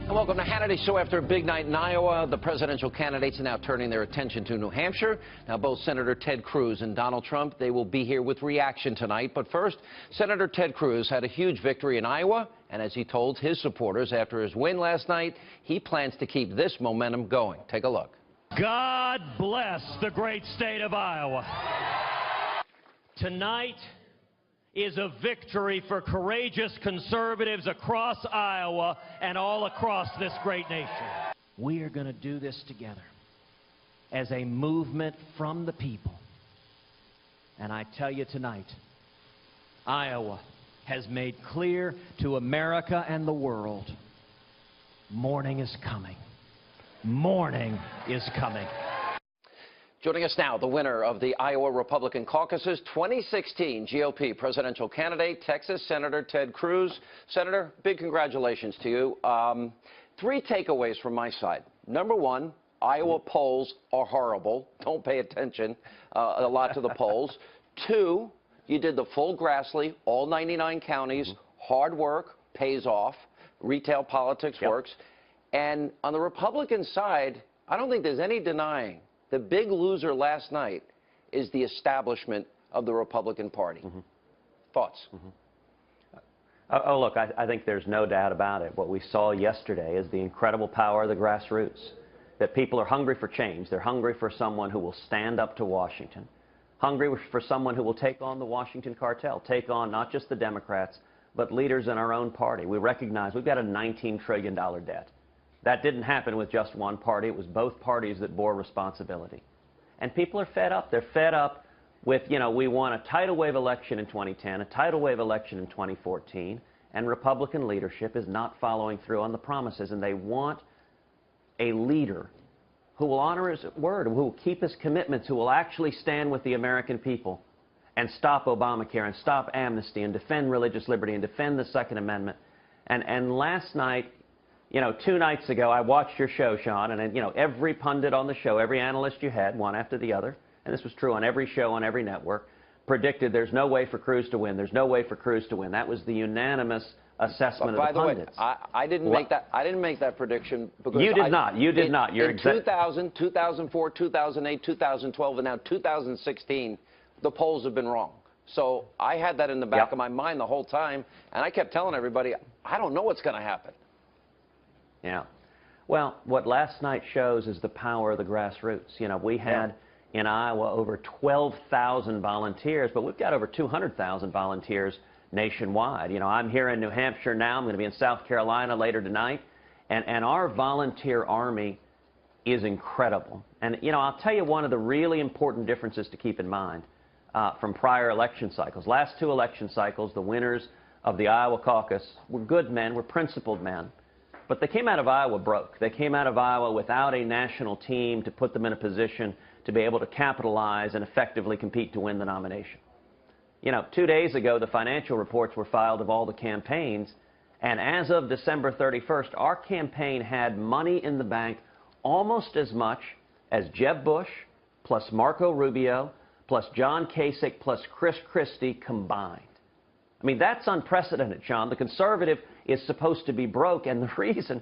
And welcome to Hannity's Show. After a big night in Iowa, the presidential candidates are now turning their attention to New Hampshire. Now, both Senator Ted Cruz and Donald Trump, they will be here with reaction tonight. But first, Senator Ted Cruz had a huge victory in Iowa. And as he told his supporters after his win last night, he plans to keep this momentum going. Take a look. God bless the great state of Iowa. Tonight is a victory for courageous conservatives across Iowa and all across this great nation. We are going to do this together as a movement from the people. And I tell you tonight, Iowa has made clear to America and the world, morning is coming. Morning is coming. Joining us now, the winner of the Iowa Republican caucuses, 2016 GOP presidential candidate, Texas Senator Ted Cruz. Senator, big congratulations to you. 3 takeaways from my side. Number one, Iowa polls are horrible. Don't pay attention a lot to the polls. 2, you did the full Grassley, all 99 counties. Hard work pays off. Retail politics works. And on the Republican side, I don't think there's any denying the big loser last night is the establishment of the Republican Party. Thoughts? Oh, look, I think there's no doubt about it. What we saw yesterday is the incredible power of the grassroots, that people are hungry for change. They're hungry for someone who will stand up to Washington, hungry for someone who will take on the Washington cartel, take on not just the Democrats, but leaders in our own party. We recognize we've got a $19 trillion debt. That didn't happen with just one party. It was both parties that bore responsibility. And people are fed up. They're fed up with, we won a tidal wave election in 2010, a tidal wave election in 2014, and Republican leadership is not following through on the promises. And they want a leader who will honor his word, who will keep his commitments, who will actually stand with the American people and stop Obamacare and stop amnesty and defend religious liberty and defend the Second Amendment. And last night, 2 nights ago, I watched your show, Sean, and every pundit on the show, every analyst you had, one after the other, and this was true on every show on every network, predicted there's no way for Cruz to win. There's no way for Cruz to win. That was the unanimous assessment of the pundits. By the way, I didn't make that. I didn't make that prediction because you did not. You did not. You're in 2000, 2004, 2008, 2012, and now 2016, the polls have been wrong. So I had that in the back of my mind the whole time, and I kept telling everybody, I don't know what's going to happen. Yeah. Well, what last night shows is the power of the grassroots. We had in Iowa over 12,000 volunteers, but we've got over 200,000 volunteers nationwide. I'm here in New Hampshire now. I'm going to be in South Carolina later tonight. And our volunteer army is incredible. And, I'll tell you one of the really important differences to keep in mind from prior election cycles. Last 2 election cycles, the winners of the Iowa caucus were good men, were principled men. But they came out of Iowa broke. They came out of Iowa without a national team to put them in a position to be able to capitalize and effectively compete to win the nomination. 2 days ago, the financial reports were filed of all the campaigns, and as of December 31st, our campaign had money in the bank almost as much as Jeb Bush, plus Marco Rubio, plus John Kasich, plus Chris Christie combined. I mean, that's unprecedented, Sean. The conservative is supposed to be broke, and the reason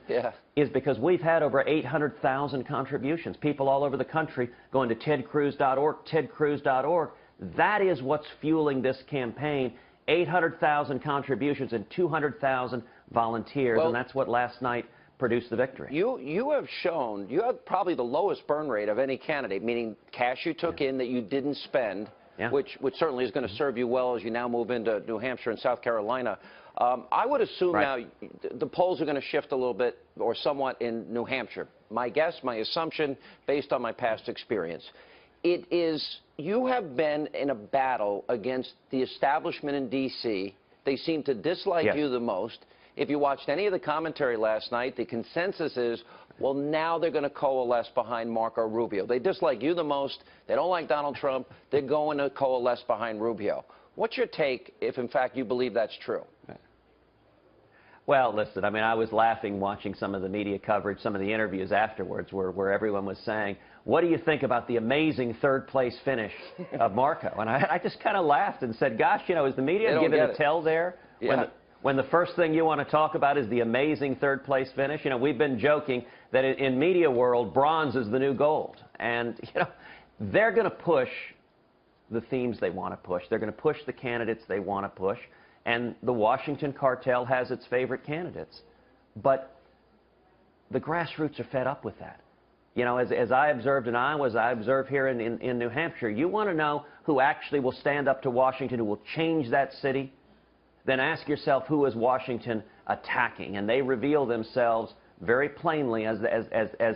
is because we've had over 800,000 contributions. People all over the country going to tedcruz.org, tedcruz.org. That is what's fueling this campaign. 800,000 contributions and 200,000 volunteers, and that's what last night produced the victory. You have shown, you have probably the lowest burn rate of any candidate, meaning cash you took in that you didn't spend. Which certainly is going to serve you well as you now move into New Hampshire and South Carolina. I would assume now the polls are going to shift a little bit or somewhat in New Hampshire. My guess, my assumption, based on my past experience, it is you have been in a battle against the establishment in D.C. They seem to dislike you the most. If you watched any of the commentary last night, the consensus is, well, now they're going to coalesce behind Marco Rubio. They dislike you the most. They don't like Donald Trump. They're going to coalesce behind Rubio. What's your take if, in fact, you believe that's true? Well, listen, I mean, I was laughing watching some of the media coverage, some of the interviews afterwards where everyone was saying, what do you think about the amazing third-place finish of Marco? And I just kind of laughed and said, gosh, is the media giving a tell there? when the first thing you want to talk about is the amazing third-place finish. You know, we've been joking that in media world, bronze is the new gold. And, you know, they're going to push the themes they want to push. They're going to push the candidates they want to push. And the Washington cartel has its favorite candidates. But the grassroots are fed up with that. You know, as I observed in Iowa, as I observe here in New Hampshire, you want to know who actually will stand up to Washington, who will change that city, then ask yourself, who is Washington attacking? And they reveal themselves very plainly as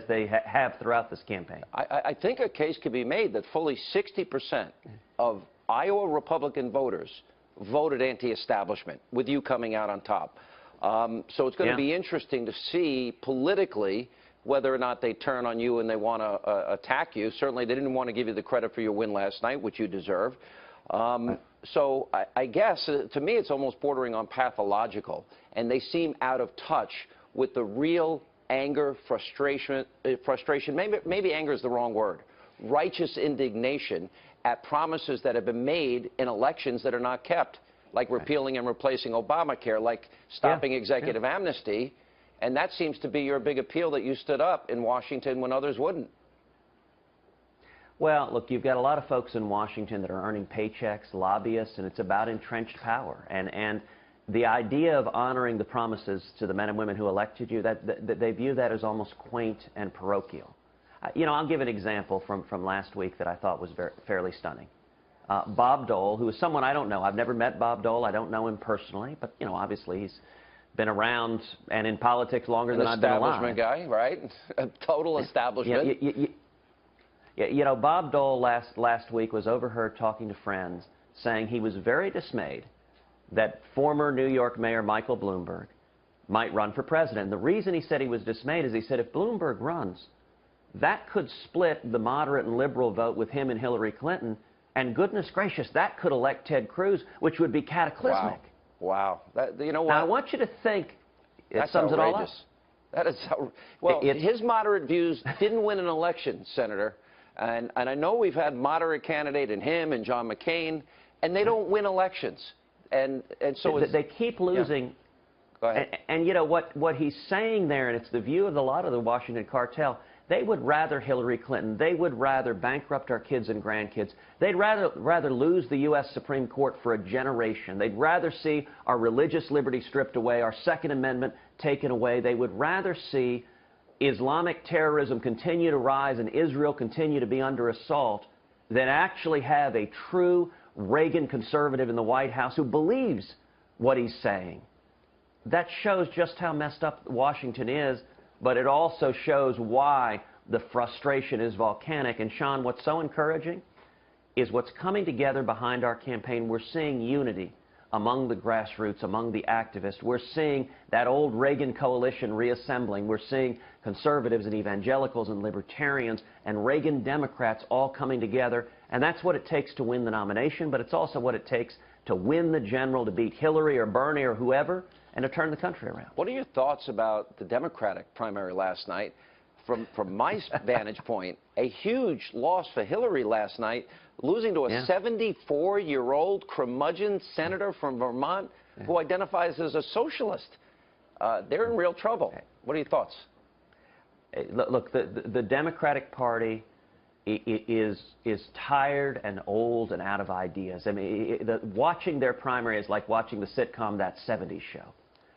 they have throughout this campaign. I think a case could be made that fully 60% of Iowa Republican voters voted anti-establishment, with you coming out on top. So it's going to be interesting to see politically whether or not they turn on you and they want to attack you. Certainly they didn't want to give you the credit for your win last night, which you deserve. So I guess, to me, it's almost bordering on pathological. And they seem out of touch with the real anger, frustration, maybe anger is the wrong word, righteous indignation at promises that have been made in elections that are not kept, like repealing and replacing Obamacare, like stopping executive amnesty. And that seems to be your big appeal, that you stood up in Washington when others wouldn't. Well, look, you've got a lot of folks in Washington that are earning paychecks, lobbyists, and it's about entrenched power. And the idea of honoring the promises to the men and women who elected you, that they view that as almost quaint and parochial. You know, I'll give an example from last week that I thought was fairly stunning. Bob Dole, who is someone I don't know. I've never met Bob Dole. I don't know him personally. But, you know, obviously he's been around and in politics longer than I've been alive. Establishment guy, right? A total establishment. You know, Bob Dole last week was overheard talking to friends, saying he was very dismayed that former New York Mayor Michael Bloomberg might run for president. And the reason he said he was dismayed is he said if Bloomberg runs, that could split the moderate and liberal vote with him and Hillary Clinton, and goodness gracious, that could elect Ted Cruz, which would be cataclysmic. Wow. You know what? Now, I want you to think, it sums it all up. That is, well, his moderate views didn't win an election, Senator. And I know we've had moderate candidate in him and John McCain, and they don't win elections. And so they keep losing. Yeah. Go ahead. And you know what he's saying there, and it's the view of a lot of the Washington cartel, they would rather Hillary Clinton. They would rather bankrupt our kids and grandkids. They'd rather lose the U.S. Supreme Court for a generation. They'd rather see our religious liberty stripped away, our Second Amendment taken away. They would rather see Islamic terrorism continue to rise and Israel continue to be under assault than actually have a true Reagan conservative in the White House who believes what he's saying. That shows just how messed up Washington is, but it also shows why the frustration is volcanic. And, Sean, what's so encouraging is what's coming together behind our campaign. We're seeing unity among the grassroots, among the activists. We're seeing that old Reagan coalition reassembling. We're seeing conservatives and evangelicals and libertarians and Reagan Democrats all coming together. And that's what it takes to win the nomination, but it's also what it takes to win the general, to beat Hillary or Bernie or whoever, and to turn the country around. What are your thoughts about the Democratic primary last night? From my vantage point, a huge loss for Hillary last night, losing to a 74-year-old curmudgeon senator from Vermont who identifies as a socialist. They're in real trouble. What are your thoughts? Look, the Democratic Party is tired and old and out of ideas. I mean, watching their primary is like watching the sitcom That 70s Show.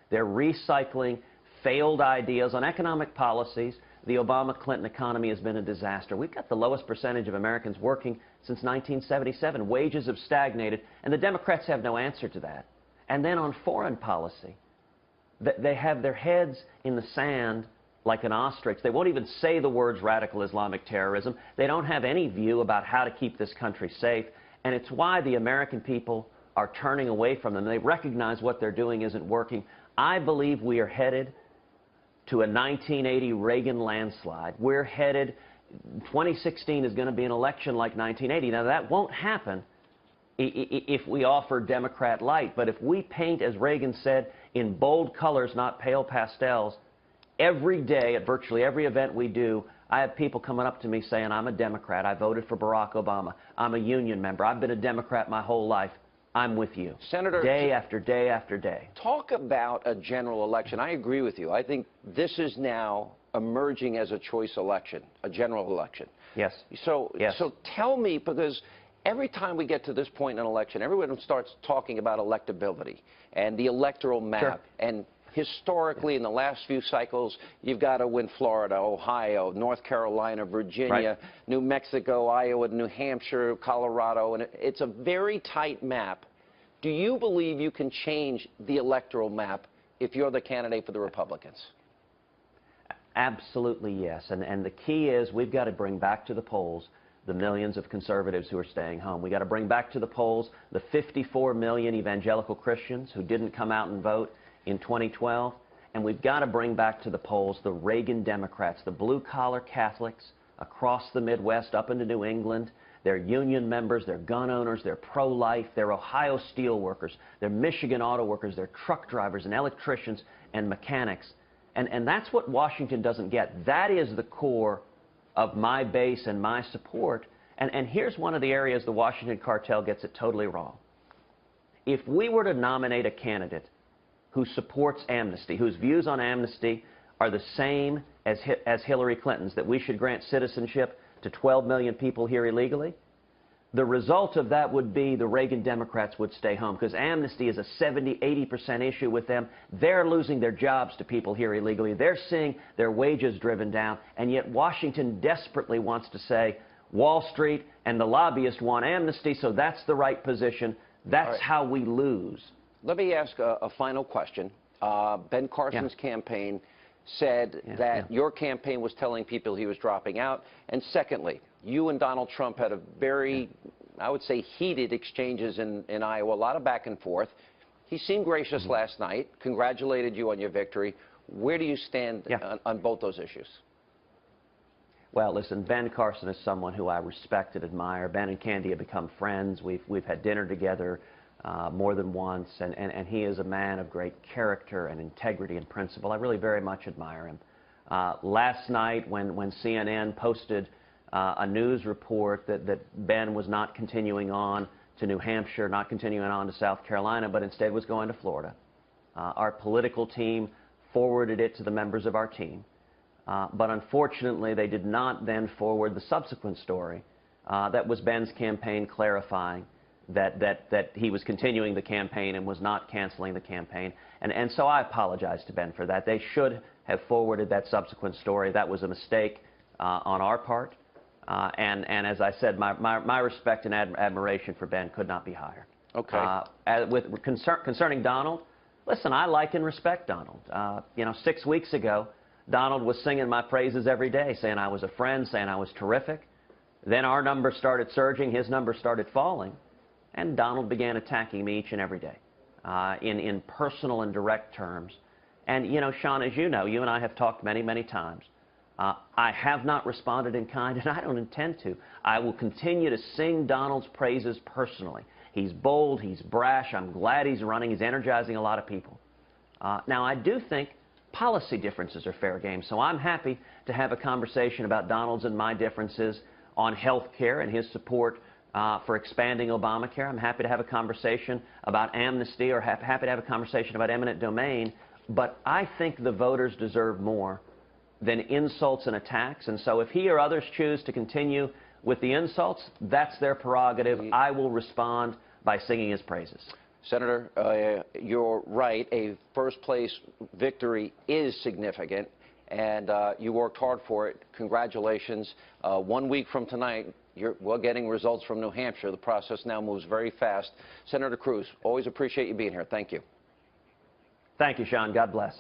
They're recycling failed ideas on economic policies. The Obama-Clinton economy has been a disaster. We've got the lowest percentage of Americans working since 1977. Wages have stagnated, and the Democrats have no answer to that. And then on foreign policy, they have their heads in the sand like an ostrich. They won't even say the words radical Islamic terrorism. They don't have any view about how to keep this country safe. And it's why the American people are turning away from them. They recognize what they're doing isn't working. I believe we are headed to a 1980 Reagan landslide. We're headed, 2016 is going to be an election like 1980. Now, that won't happen if we offer Democrat light. But if we paint, as Reagan said, in bold colors, not pale pastels, every day at virtually every event we do, I have people coming up to me saying, I'm a Democrat. I voted for Barack Obama. I'm a union member. I've been a Democrat my whole life. I'm with you. Senator, day after day after day. Talk about a general election. I agree with you. I think this is now emerging as a choice election, a general election. Yes. So tell me, because every time we get to this point in an election, everyone starts talking about electability and the electoral map. Sure. And historically, in the last few cycles, you've got to win Florida, Ohio, North Carolina, Virginia, right. New Mexico, Iowa, New Hampshire, Colorado, and it's a very tight map. Do you believe you can change the electoral map if you're the candidate for the Republicans? Absolutely, yes. And the key is we've got to bring back to the polls the millions of conservatives who are staying home. We've got to bring back to the polls the 54 million evangelical Christians who didn't come out and vote in 2012. And we've got to bring back to the polls the Reagan Democrats, the blue-collar Catholics across the Midwest, up into New England. They're union members, they're gun owners, they're pro-life, they're Ohio steel workers, they're Michigan auto workers, they're truck drivers and electricians and mechanics. And that's what Washington doesn't get. That is the core of my base and my support. And here's one of the areas the Washington cartel gets it totally wrong. If we were to nominate a candidate who supports amnesty, whose views on amnesty are the same as Hillary Clinton's, that we should grant citizenship to 12 million people here illegally, the result of that would be the Reagan Democrats would stay home, because amnesty is a 70–80% issue with them. They're losing their jobs to people here illegally. They're seeing their wages driven down, and yet Washington desperately wants to say Wall Street and the lobbyists want amnesty, so that's the right position. That's how we lose. Let me ask a final question. Ben Carson's campaign said that your campaign was telling people he was dropping out. And secondly, you and Donald Trump had a very, I would say, heated exchanges in Iowa, a lot of back and forth. He seemed gracious last night, congratulated you on your victory. Where do you stand on both those issues? Well, listen, Ben Carson is someone who I respect and admire. Ben and Candy have become friends. We've had dinner together more than once, and he is a man of great character and integrity and principle. I really very much admire him. Last night, when CNN posted a news report that Ben was not continuing on to New Hampshire, not continuing on to South Carolina, but instead was going to Florida, our political team forwarded it to the members of our team. But unfortunately, they did not then forward the subsequent story that was Ben's campaign clarifying that he was continuing the campaign and was not canceling the campaign. And so I apologize to Ben for that. They should have forwarded that subsequent story. That was a mistake on our part. And as I said, my respect and admiration for Ben could not be higher. Okay. Concerning Donald, listen, I like and respect Donald. 6 weeks ago, Donald was singing my praises every day, saying I was a friend, saying I was terrific. Then our numbers started surging, his numbers started falling. And Donald began attacking me each and every day in personal and direct terms. And, Sean, as you know, you and I have talked many, many times. I have not responded in kind, and I don't intend to. I will continue to sing Donald's praises personally. He's bold, he's brash, I'm glad he's running, he's energizing a lot of people. Now, I do think policy differences are fair game, so I'm happy to have a conversation about Donald's and my differences on health care and his support for expanding Obamacare. I'm happy to have a conversation about amnesty, or happy to have a conversation about eminent domain. But I think the voters deserve more than insults and attacks. And so if he or others choose to continue with the insults, that's their prerogative. I will respond by singing his praises. Senator, you're right. A first-place victory is significant, and you worked hard for it. Congratulations. 1 week from tonight, we're getting results from New Hampshire. The process now moves very fast. Senator Cruz, always appreciate you being here. Thank you. Thank you, Sean. God bless.